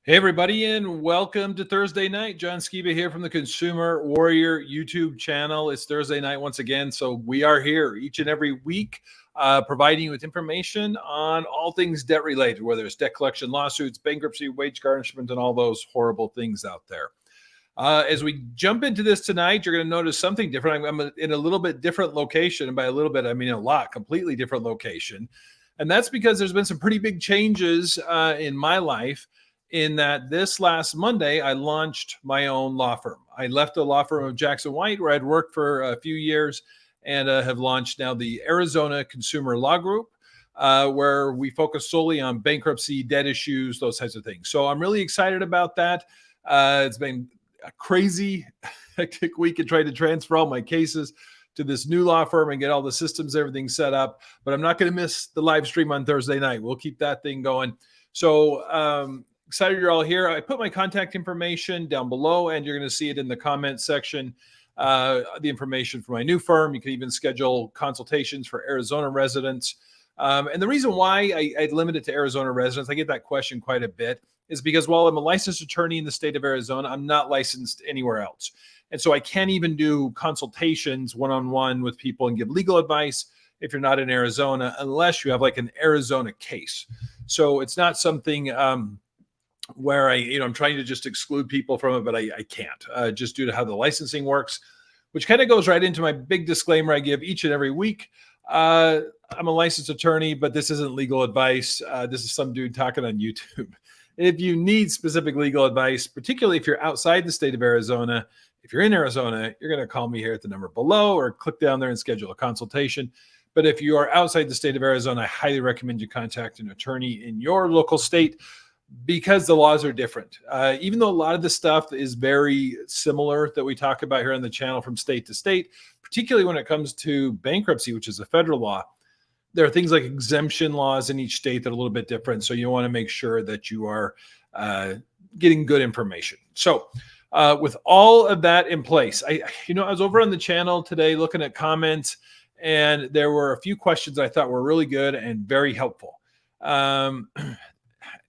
Hey, everybody, and welcome to Thursday night. John Skiba here from the Consumer Warrior YouTube channel. It's Thursday night once again, so we are here each and every week providing you with information on all things debt related, whether it's debt collection, lawsuits, bankruptcy, wage garnishment, and all those horrible things out there. As we jump into this tonight, you're going to notice something different. I'm in a little bit different location, and by a little bit, I mean a lot, completely different location. And that's because there's been some pretty big changes in my life. In that this last Monday, I launched my own law firm. I left the law firm of Jackson White, where I'd worked for a few years, and have launched now the Arizona Consumer Law Group, where we focus solely on bankruptcy, debt issues, those types of things. So I'm really excited about that. It's been a crazy, hectic week and trying to transfer all my cases to this new law firm and get all the systems, everything set up. But I'm not going to miss the live stream on Thursday night. We'll keep that thing going. So, excited you're all here. I put my contact information down below, and you're going to see it in the comments section. The information for my new firm. You can even schedule consultations for Arizona residents. And the reason why I limit it to Arizona residents, I get that question quite a bit, is because while I'm a licensed attorney in the state of Arizona, I'm not licensed anywhere else. And so I can't even do consultations one-on-one with people and give legal advice if you're not in Arizona, unless you have like an Arizona case. So it's not something where I'm trying to just exclude people from it, but I can't just due to how the licensing works, which kind of goes right into my big disclaimer I give each and every week. I'm a licensed attorney, but this isn't legal advice. This is some dude talking on YouTube. If you need specific legal advice, particularly if you're outside the state of Arizona, if you're in Arizona, you're going to call me here at the number below or click down there and schedule a consultation. But if you are outside the state of Arizona, I highly recommend you contact an attorney in your local state, because the laws are different. Even though a lot of the stuff is very similar that we talk about here on the channel from state to state, particularly when it comes to bankruptcy, which is a federal law, there are things like exemption laws in each state that are a little bit different. So you want to make sure that you are getting good information. So with all of that in place, I was over on the channel today looking at comments, and there were a few questions I thought were really good and very helpful.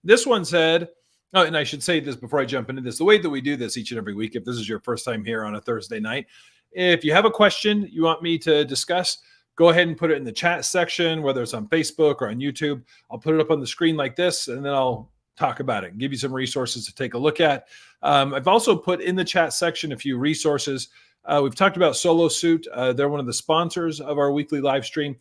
This one said, and I should say this before I jump into this, the way that we do this each and every week, if this is your first time here on a Thursday night, if you have a question you want me to discuss, go ahead and put it in the chat section, whether it's on Facebook or on YouTube. I'll put it up on the screen like this, and then I'll talk about it and give you some resources to take a look at. I've also put in the chat section a few resources. We've talked about Solo Suit. They're one of the sponsors of our weekly live stream.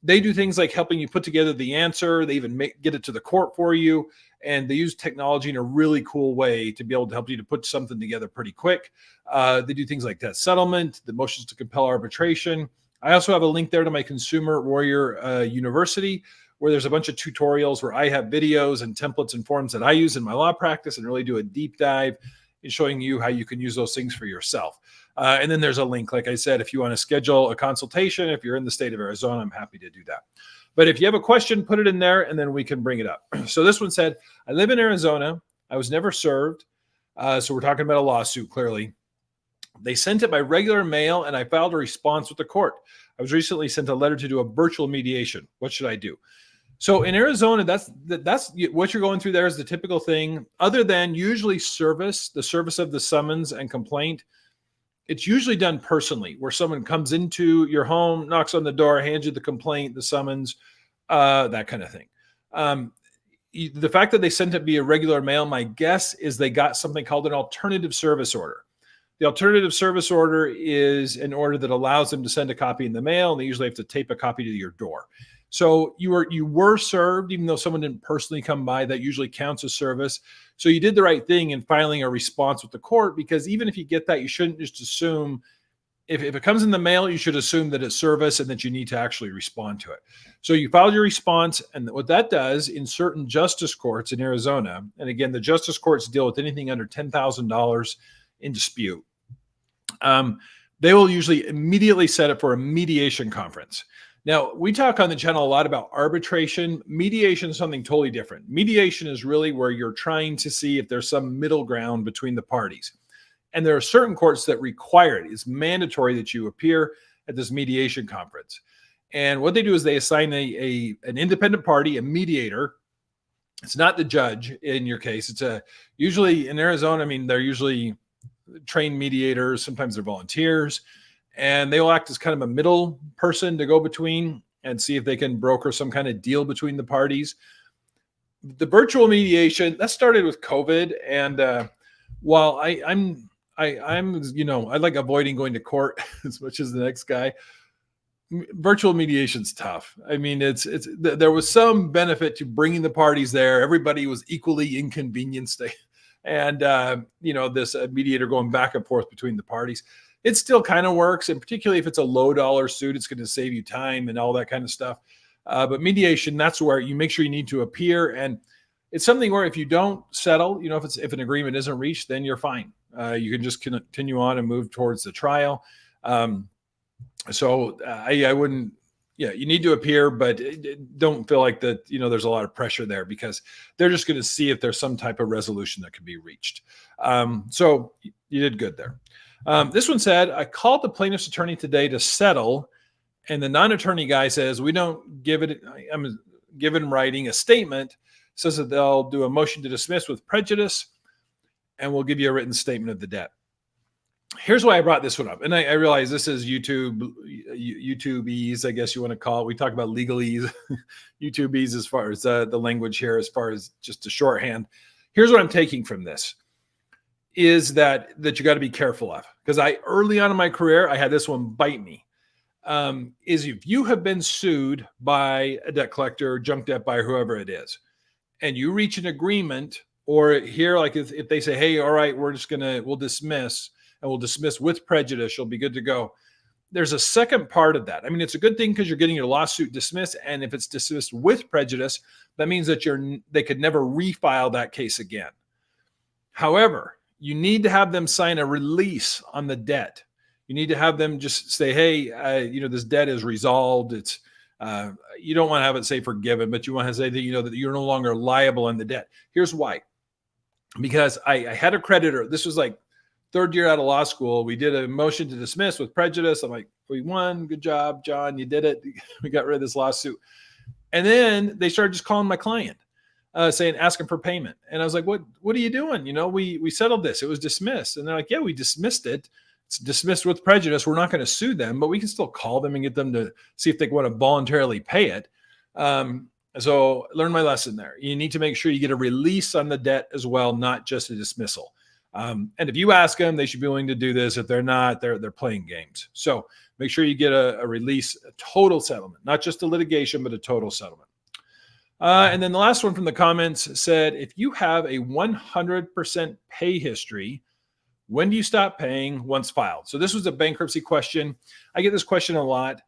They do things like helping you put together the answer. They even get it to the court for you. And they use technology in a really cool way to be able to help you to put something together pretty quick. They do things like that settlement, the motions to compel arbitration. I also have a link there to my Consumer Warrior University, where there's a bunch of tutorials where I have videos and templates and forms that I use in my law practice and really do a deep dive in showing you how you can use those things for yourself. And then there's a link, like I said, if you want to schedule a consultation, if you're in the state of Arizona, I'm happy to do that. But if you have a question, put it in there, and then we can bring it up. So this one said, I live in Arizona. I was never served. So we're talking about a lawsuit, clearly. They sent it by regular mail, and I filed a response with the court. I was recently sent a letter to do a virtual mediation. What should I do? So in Arizona, that's what you're going through there is the typical thing. Other than usually the service of the summons and complaint, it's usually done personally, where someone comes into your home, knocks on the door, hands you the complaint, the summons, that kind of thing. The fact that they sent it via regular mail, my guess is they got something called an alternative service order. The alternative service order is an order that allows them to send a copy in the mail, and they usually have to tape a copy to your door. So you were served, even though someone didn't personally come by. That usually counts as service. So you did the right thing in filing a response with the court, because even if you get that, you shouldn't just assume, if it comes in the mail, you should assume that it's service and that you need to actually respond to it. So you filed your response, and what that does in certain justice courts in Arizona, and again, the justice courts deal with anything under $10,000 in dispute, they will usually immediately set up for a mediation conference. Now, we talk on the channel a lot about arbitration. Mediation is something totally different. Mediation is really where you're trying to see if there's some middle ground between the parties. And there are certain courts that require it. It's mandatory that you appear at this mediation conference. And what they do is they assign an independent party, a mediator, It's not the judge in your case. It's usually in Arizona. I mean, they're usually trained mediators. Sometimes they're volunteers, and they will act as kind of a middle person to go between and see if they can broker some kind of deal between the parties. The virtual mediation that started with COVID, and while I'm I like avoiding going to court as much as the next guy. Virtual mediation's tough. I mean, there was some benefit to bringing the parties there. Everybody was equally inconvenienced, and this mediator going back and forth between the parties. It still kind of works, and particularly if it's a low dollar suit, it's going to save you time and all that kind of stuff. But mediation, that's where you make sure you need to appear, and it's something where if you don't settle, if an agreement isn't reached, then you're fine. You can just continue on and move towards the trial. So I wouldn't, you need to appear, but don't feel like that, there's a lot of pressure there because they're just going to see if there's some type of resolution that can be reached. So you did good there. This one said, I called the plaintiff's attorney today to settle, and the non-attorney guy says, we don't give it, I'm given writing a statement, says that they'll do a motion to dismiss with prejudice, and we'll give you a written statement of the debt. Here's why I brought this one up. And I realize this is YouTubeese, I guess you want to call it. We talk about legalese, YouTubeese as far as the language here, as far as just a shorthand. Here's what I'm taking from this is that you got to be careful of. Because early on in my career, I had this one bite me. Is if you have been sued by a debt collector, junk debt buyer, whoever it is, and you reach an agreement, or here, like if they say, hey, all right, we'll dismiss, and we'll dismiss with prejudice, you'll be good to go. There's a second part of that. I mean, it's a good thing because you're getting your lawsuit dismissed, and if it's dismissed with prejudice, that means that they could never refile that case again. However, you need to have them sign a release on the debt. You need to have them just say, hey, this debt is resolved. It's you don't want to have it say forgiven, but you want to say that, that you're no longer liable on the debt. Here's why. Because I had a creditor. This was like third year out of law school. We did a motion to dismiss with prejudice. I'm like, we won. Good job, John. You did it. We got rid of this lawsuit. And then they started just calling my client, asking for payment. And I was like, what are you doing? We settled this. It was dismissed. And they're like, yeah, we dismissed it. It's dismissed with prejudice. We're not going to sue them, but we can still call them and get them to see if they want to voluntarily pay it. So learn my lesson there. You need to make sure you get a release on the debt as well, not just a dismissal. And if you ask them, they should be willing to do this. If they're not, they're playing games. So make sure you get a release, a total settlement, not just a litigation, but a total settlement. And then the last one from the comments said, if you have a 100% pay history, when do you stop paying once filed? So this was a bankruptcy question. I get this question a lot.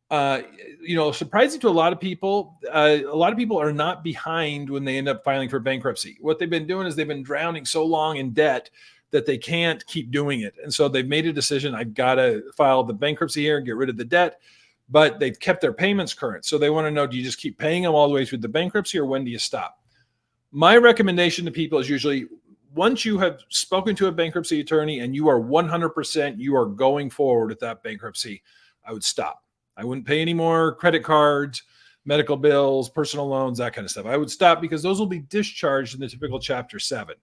Surprising to a lot of people are not behind when they end up filing for bankruptcy. What they've been doing is they've been drowning so long in debt that they can't keep doing it. And so they've made a decision, I've got to file the bankruptcy here and get rid of the debt, but they've kept their payments current. So they want to know, do you just keep paying them all the way through the bankruptcy, or when do you stop? My recommendation to people is usually once you have spoken to a bankruptcy attorney and you are 100%, you are going forward with that bankruptcy, I would stop. I wouldn't pay any more credit cards, medical bills, personal loans, that kind of stuff. I would stop because those will be discharged in the typical Chapter 7.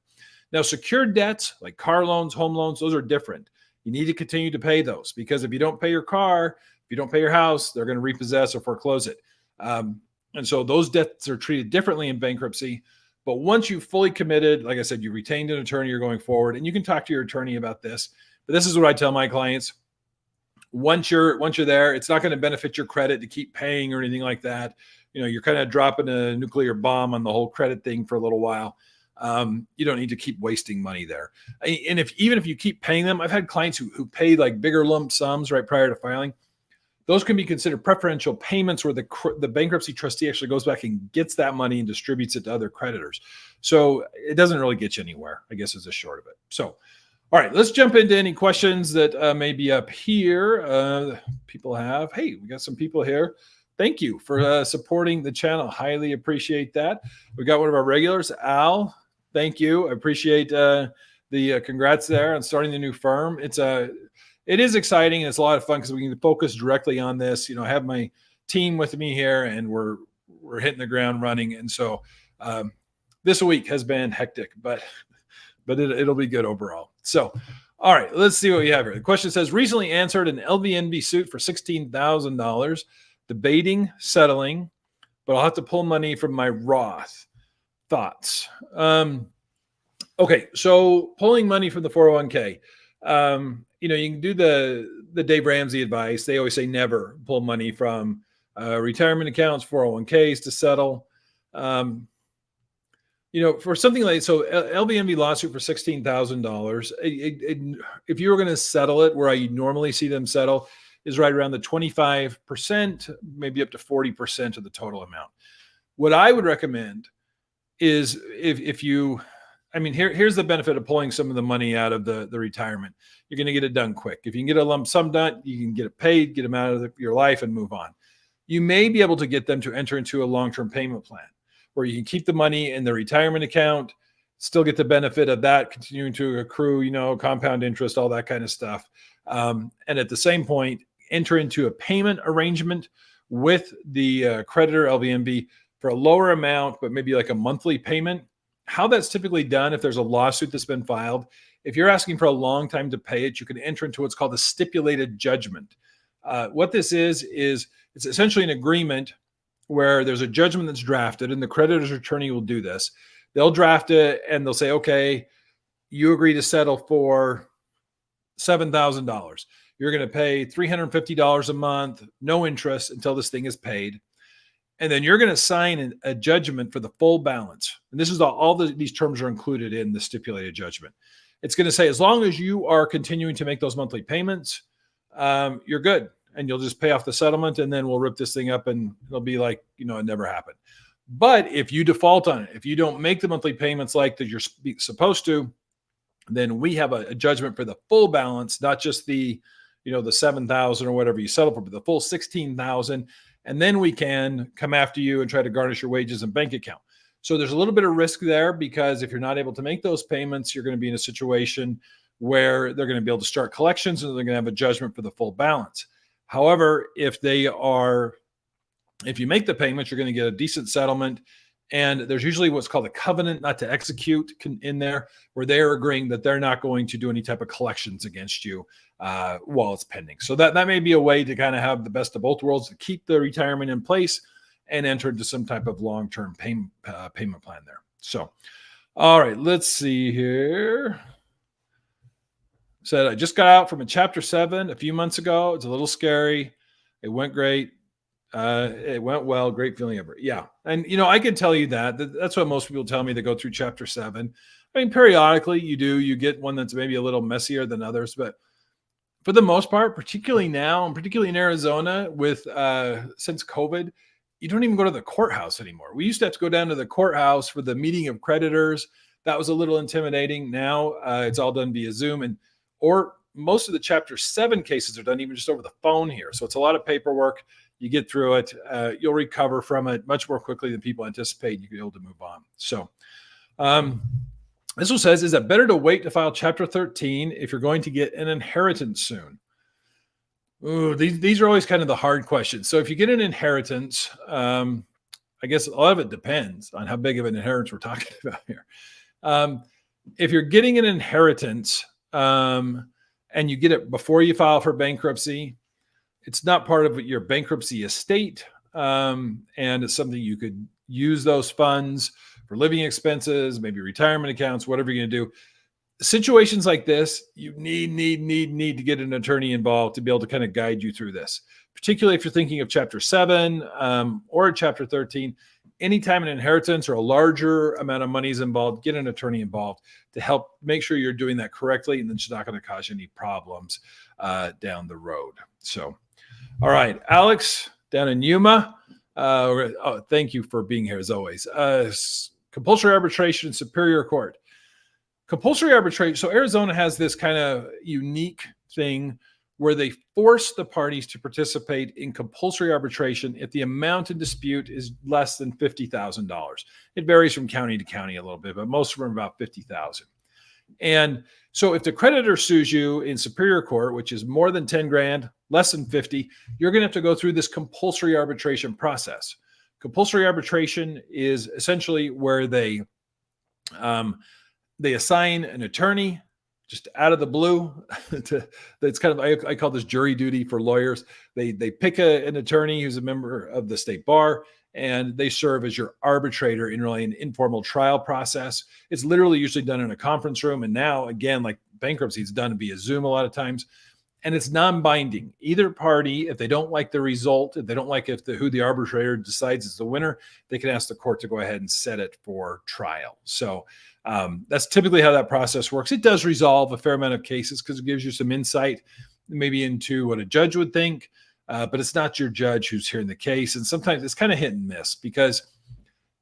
Now, secured debts like car loans, home loans, those are different. You need to continue to pay those because if you don't pay your car, if you don't pay your house, they're going to repossess or foreclose it. And so those debts are treated differently in bankruptcy. But once you've fully committed, like I said, you retained an attorney, you're going forward, and you can talk to your attorney about this. But this is what I tell my clients. Once you're there, it's not going to benefit your credit to keep paying or anything like that. You're kind of dropping a nuclear bomb on the whole credit thing for a little while. You don't need to keep wasting money there. And even if you keep paying them, I've had clients who pay like bigger lump sums right prior to filing. Those can be considered preferential payments where the bankruptcy trustee actually goes back and gets that money and distributes it to other creditors. So it doesn't really get you anywhere, I guess is the short of it. So, all right, let's jump into any questions that may be up here. People have, hey, we got some people here. Thank you for supporting the channel. Highly appreciate that. We got one of our regulars, Al. Thank you. I appreciate the congrats there on starting the new firm. It is exciting and it's a lot of fun because we can focus directly on this. I have my team with me here and we're hitting the ground running. And so this week has been hectic, but it'll be good overall. So, all right, let's see what we have here. The question says, recently answered an LVNB suit for $16,000, debating settling, but I'll have to pull money from my Roth. Thoughts? Okay, so pulling money from the 401k. You can do the Dave Ramsey advice. They always say never pull money from retirement accounts, 401ks to settle. For something like, so LVMV lawsuit for $16,000, if you were going to settle it where I normally see them settle, is right around the 25%, maybe up to 40% of the total amount. What I would recommend is here's the benefit of pulling some of the money out of the retirement. You're going to get it done quick. If you can get a lump sum done, you can get it paid, get them out of your life and move on. You may be able to get them to enter into a long-term payment plan where you can keep the money in the retirement account, still get the benefit of that, continuing to accrue, compound interest, all that kind of stuff. And at the same point, enter into a payment arrangement with the creditor, LVMB, for a lower amount, but maybe like a monthly payment. How that's typically done, if there's a lawsuit that's been filed, if you're asking for a long time to pay it, you can enter into what's called a stipulated judgment. What this is it's essentially an agreement where there's a judgment that's drafted, and the creditor's attorney will do this. They'll draft it and they'll say, okay, you agree to settle for $7,000. You're going to pay $350 a month, no interest until this thing is paid. And then you're going to sign a judgment for the full balance. And this is these terms are included in the stipulated judgment. It's going to say, as long as you are continuing to make those monthly payments, you're good. And you'll just pay off the settlement, and then we'll rip this thing up and it'll be like, it never happened. But if you default on it, if you don't make the monthly payments like that you're supposed to, then we have a judgment for the full balance, not just the 7,000 or whatever you settle for, but the full 16,000. And then we can come after you and try to garnish your wages and bank account. So there's a little bit of risk there, because if you're not able to make those payments, you're going to be in a situation where they're going to be able to start collections and they're going to have a judgment for the full balance. However, if you make the payments, you're going to get a decent settlement. And there's usually what's called a covenant not to execute in there, where they're agreeing that they're not going to do any type of collections against you while it's pending. So that may be a way to kind of have the best of both worlds, to keep the retirement in place and enter into some type of long-term payment plan there. So, all right, let's see here. Said, I just got out from a Chapter 7 a few months ago. It's a little scary. It went great. It went well. Great feeling ever. Yeah. And, I can tell you that's what most people tell me that go through Chapter 7. Periodically you get one that's maybe a little messier than others, but for the most part, particularly now, and particularly in Arizona with, since COVID, you don't even go to the courthouse anymore. We used to have to go down to the courthouse for the meeting of creditors. That was a little intimidating. Now it's all done via Zoom, or most of the Chapter 7 cases are done even just over the phone here. So it's a lot of paperwork. You get through it. You'll recover from it much more quickly than people anticipate. You'll be able to move on. So this one says, is it better to wait to file Chapter 13 if you're going to get an inheritance soon? Ooh, these are always kind of the hard questions. So if you get an inheritance, I guess a lot of it depends on how big of an inheritance we're talking about here. If you're getting an inheritance and you get it before you file for bankruptcy, it's not part of your bankruptcy estate, and it's something you could use those funds for living expenses, maybe retirement accounts, whatever you're going to do. Situations like this, you need to get an attorney involved to be able to kind of guide you through this, particularly if you're thinking of Chapter 7 or Chapter 13. Anytime an inheritance or a larger amount of money is involved, get an attorney involved to help make sure you're doing that correctly, and then it's not going to cause you any problems down the road. So, all right, Alex down in Yuma. Thank you for being here as always. Compulsory arbitration in Superior Court. Compulsory arbitration. So Arizona has this kind of unique thing where they force the parties to participate in compulsory arbitration if the amount in dispute is less than $50,000. It varies from county to county a little bit, but most of them are about $50,000. And so if the creditor sues you in Superior Court, which is more than 10 grand, less than 50, you're going to have to go through this compulsory arbitration process. Compulsory arbitration is essentially where they They assign an attorney just out of the blue. That's kind of, I call this jury duty for lawyers. They pick an attorney who's a member of the state bar, and they serve as your arbitrator in really an informal trial process. It's literally usually done in a conference room. And now, again, like bankruptcy, it's done via Zoom a lot of times. And it's non-binding. Either party, if they don't like the result, if they don't like who the arbitrator decides is the winner, they can ask the court to go ahead and set it for trial. So that's typically how that process works. It does resolve a fair amount of cases because it gives you some insight maybe into what a judge would think, but it's not your judge who's hearing the case. And sometimes it's kind of hit and miss because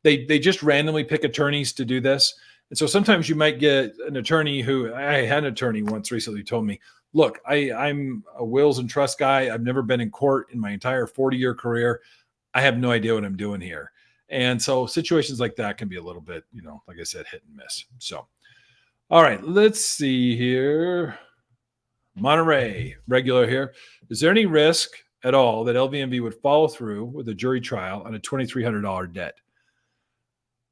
they just randomly pick attorneys to do this. And so sometimes you might get an attorney I had an attorney once recently told me, look, I'm a wills and trust guy. I've never been in court in my entire 40-year career. I have no idea what I'm doing here. And so situations like that can be a little bit, like I said, hit and miss. So, all right, let's see here. Monterey, regular here. Is there any risk at all that LVMV would follow through with a jury trial on a $2,300 debt?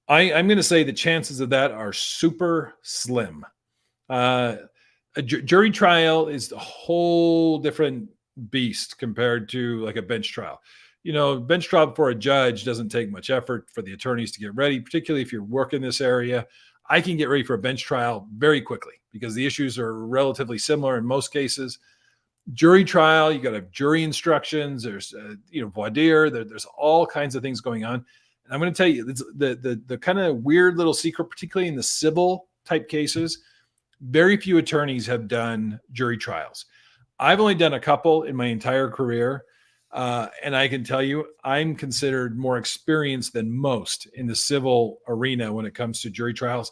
I'm going to say the chances of that are super slim. A jury trial is a whole different beast compared to like a bench trial. Bench trial before a judge doesn't take much effort for the attorneys to get ready, particularly if you work in this area. I can get ready for a bench trial very quickly because the issues are relatively similar in most cases. Jury trial, you got to have jury instructions. There's, voir dire. There's all kinds of things going on. And I'm going to tell you, the kind of weird little secret, particularly in the civil type cases, very few attorneys have done jury trials. I've only done a couple in my entire career. And I can tell you, I'm considered more experienced than most in the civil arena when it comes to jury trials.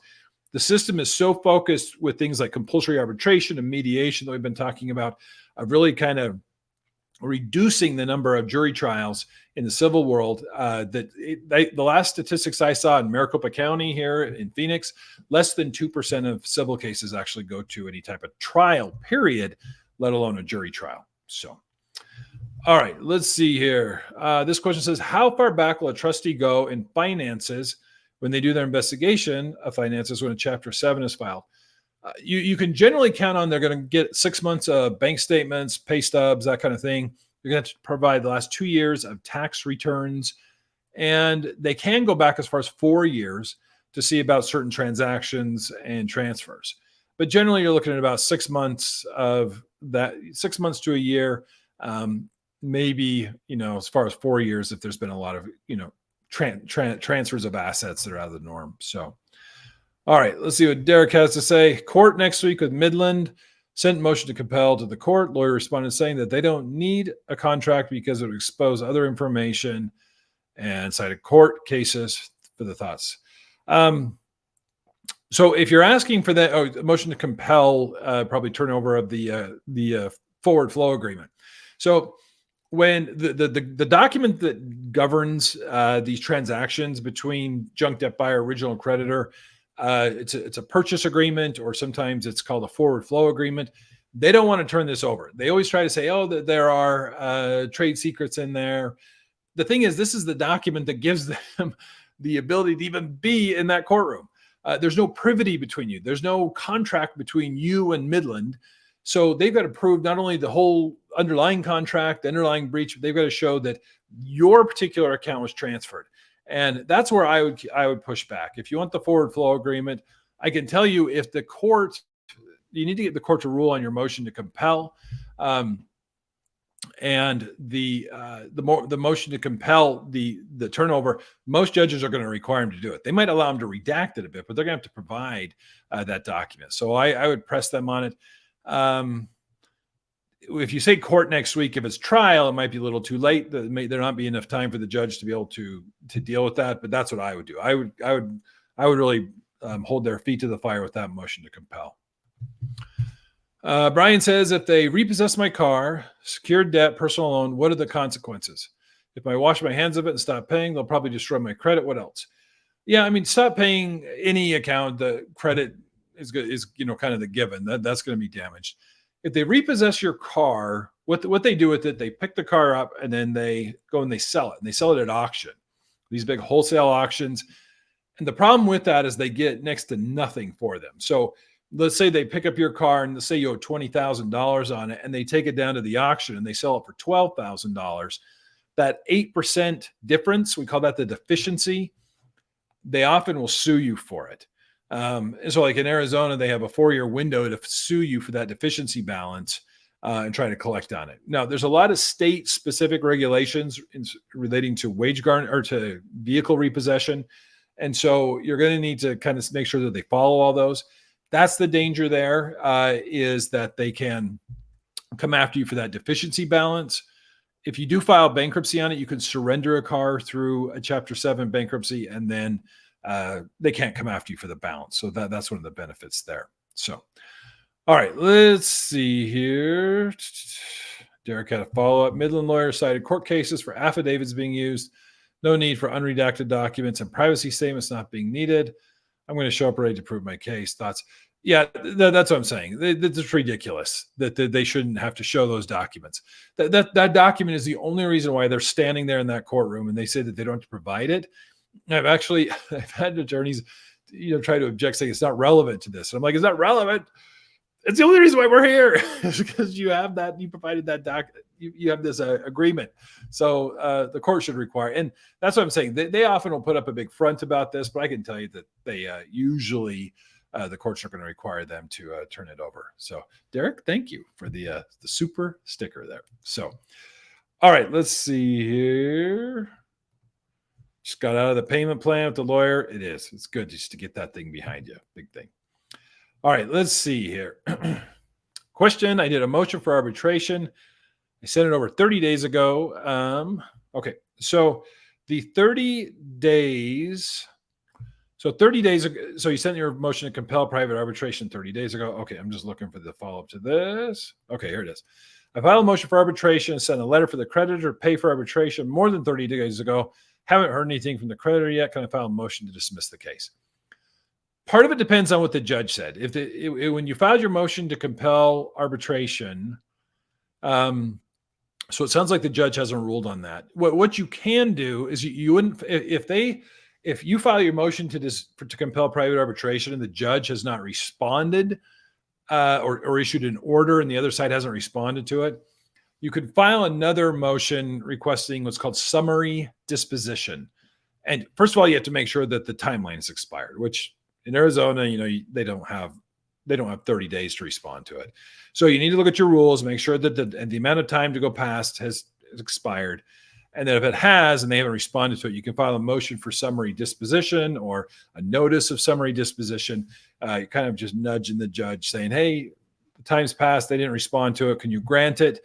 The system is so focused with things like compulsory arbitration and mediation that we've been talking about, of really kind of reducing the number of jury trials in the civil world. The last statistics I saw in Maricopa County here in Phoenix, less than 2% of civil cases actually go to any type of trial, period, let alone a jury trial. So, all right, let's see here. This question says, how far back will a trustee go in finances when they do their investigation of finances when a Chapter 7 is filed? You can generally count on they're going to get 6 months of bank statements, pay stubs, that kind of thing. You're going to have to provide the last 2 years of tax returns. And they can go back as far as 4 years to see about certain transactions and transfers. But generally, you're looking at about 6 months of that, 6 months to a year. Maybe, as far as 4 years, if there's been a lot of, transfers of assets that are out of the norm. So, all right, let's see what Derek has to say. Court next week with Midland. Sent motion to compel to the court. Lawyer responded saying that they don't need a contract because it would expose other information, and cited court cases for the thoughts. So if you're asking for that motion to compel, probably turnover of the forward flow agreement. So when the document that governs these transactions between junk debt buyer, original creditor, it's a purchase agreement, or sometimes it's called a forward flow agreement. They don't want to turn this over. They always try to say, that there are trade secrets in there. The thing is, this is the document that gives them the ability to even be in that courtroom. There's no privity between you. There's no contract between you and Midland. So they've got to prove not only the whole underlying contract, the underlying breach, but they've got to show that your particular account was transferred. And that's where I would push back. If you want the forward flow agreement, I can tell you, if the court, you need to get the court to rule on your motion to compel. And the motion to compel the turnover, most judges are going to require them to do it. They might allow them to redact it a bit, but they're going to have to provide that document. So I would press them on it. If you say court next week, if it's trial, it might be a little too late. There not be enough time for the judge to be able to deal with that. But that's what I would do. I would really hold their feet to the fire with that motion to compel. Brian says, if they repossess my car, secured debt, personal loan, what are the consequences? If I wash my hands of it and stop paying, they'll probably destroy my credit. What else? Yeah, I mean, stop paying any account. The credit is kind of the given. That's going to be damaged. If they repossess your car, what they do with it, they pick the car up and then they go and they sell it. And they sell it at auction. These big wholesale auctions. And the problem with that is they get next to nothing for them. So let's say they pick up your car and let's say you owe $20,000 on it and they take it down to the auction and they sell it for $12,000. That 8% difference, we call that the deficiency. They often will sue you for it. And so like in Arizona, they have a 4-year window to sue you for that deficiency balance and try to collect on it. Now, there's a lot of state specific regulations relating to or to vehicle repossession. And so you're going to need to kind of make sure that they follow all those. That's the danger there, is that they can come after you for that deficiency balance. If you do file bankruptcy on it, you can surrender a car through a Chapter 7 bankruptcy, and then they can't come after you for the balance. So that's one of the benefits there. So, all right, let's see here. Derek had a follow-up. Midland lawyer cited court cases for affidavits being used. No need for unredacted documents and privacy statements not being needed. I'm going to show up ready to prove my case. Thoughts? Yeah, that's what I'm saying. It's ridiculous that they shouldn't have to show those documents. That document is the only reason why they're standing there in that courtroom, and they say that they don't have to provide it. I've had attorneys, try to object, saying it's not relevant to this. And I'm like, it's not relevant. It's the only reason why we're here is because you have that, you provided that you have this agreement. So the court should require, and that's what I'm saying. They often will put up a big front about this, but I can tell you that they usually the courts are going to require them to turn it over. So Derek, thank you for the super sticker there. So, all right, let's see here. Just got out of the payment plan with the lawyer. It's good just to get that thing behind you. Big thing. All right, let's see here. Question. I did a motion for arbitration. I sent it over 30 days ago. Okay, so the 30 days. So 30 days ago, so you sent your motion to compel private arbitration 30 days ago. Okay, I'm just looking for the follow-up to this. Okay, here it is. I filed a motion for arbitration and sent a letter for the creditor to pay for arbitration more than 30 days ago. Haven't heard anything from the creditor yet. Can I file a motion to dismiss the case? Part of it depends on what the judge said. When you filed your motion to compel arbitration, so it sounds like the judge hasn't ruled on that. What you can do is you wouldn't, if you file your motion to compel private arbitration and the judge has not responded or issued an order and the other side hasn't responded to it, you could file another motion requesting what's called summary disposition. And first of all, you have to make sure that the timeline is expired, which in Arizona, they don't have 30 days to respond to it. So you need to look at your rules, make sure that the amount of time to go past has expired. And then if it has and they haven't responded to it, you can file a motion for summary disposition or a notice of summary disposition. You kind of just nudging the judge saying, hey, the time's passed. They didn't respond to it. Can you grant it?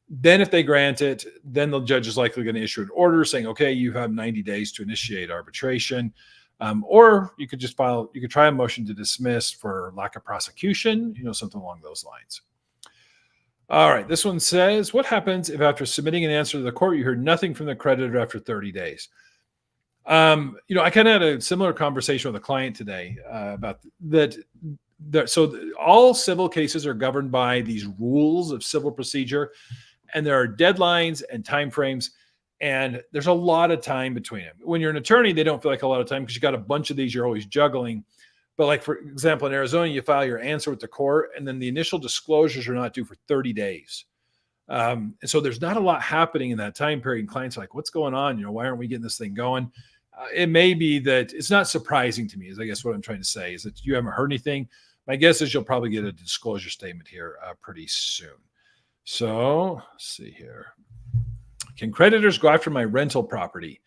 Then if they grant it, then the judge is likely going to issue an order saying, okay, you have 90 days to initiate arbitration. Or you could try a motion to dismiss for lack of prosecution, something along those lines. All right. This one says, what happens if after submitting an answer to the court, you heard nothing from the creditor after 30 days? I kind of had a similar conversation with a client today about that. So all civil cases are governed by these rules of civil procedure, and there are deadlines and timeframes. And there's a lot of time between them. When you're an attorney, they don't feel like a lot of time because you got a bunch of these you're always juggling. But like, for example, in Arizona, you file your answer with the court, and then the initial disclosures are not due for 30 days. And so there's not a lot happening in that time period. And clients are like, what's going on? Why aren't we getting this thing going? It may be that it's not surprising to me, is I guess what I'm trying to say, is that you haven't heard anything. My guess is you'll probably get a disclosure statement here pretty soon. So let's see here. Can creditors go after my rental property?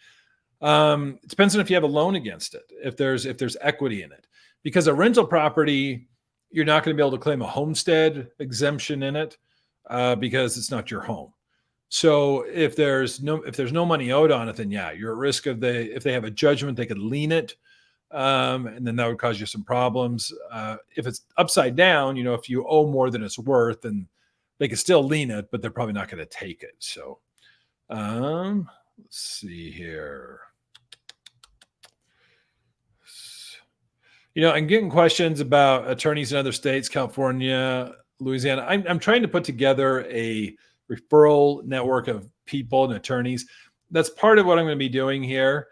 It depends on if you have a loan against it, if there's equity in it. Because a rental property, you're not going to be able to claim a homestead exemption in it because it's not your home. So if there's no money owed on it, then yeah, you're at risk of if they have a judgment, they could lien it, and then that would cause you some problems. If it's upside down, if you owe more than it's worth, then they could still lien it, but they're probably not going to take it. So let's see here. I'm getting questions about attorneys in other states, California, Louisiana. I'm trying to put together a referral network of people and attorneys. That's part of what I'm going to be doing here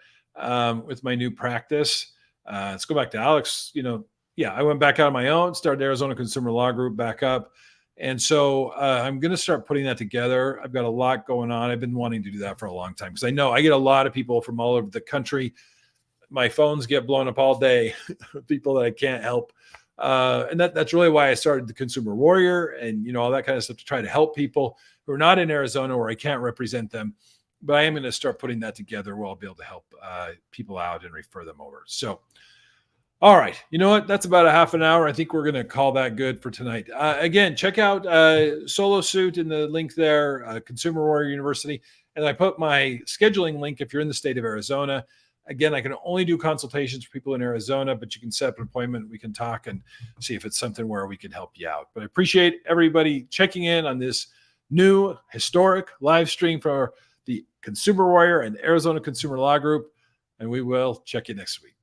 with my new practice. Let's go back to Alex. I went back out on my own, started Arizona Consumer Law Group back up. And so I'm going to start putting that together. I've got a lot going on. I've been wanting to do that for a long time because I know I get a lot of people from all over the country. My phones get blown up all day, people that I can't help. And that's really why I started the Consumer Warrior and, all that kind of stuff to try to help people who are not in Arizona where I can't represent them. But I am going to start putting that together where I'll be able to help people out and refer them over. So, all right. You know what? That's about a half an hour. I think we're going to call that good for tonight. Again, check out Solo Suit in the link there, Consumer Warrior University. And I put my scheduling link if you're in the state of Arizona. Again, I can only do consultations for people in Arizona, but you can set up an appointment. We can talk and see if it's something where we can help you out. But I appreciate everybody checking in on this new historic live stream for the Consumer Warrior and Arizona Consumer Law Group. And we will check you next week.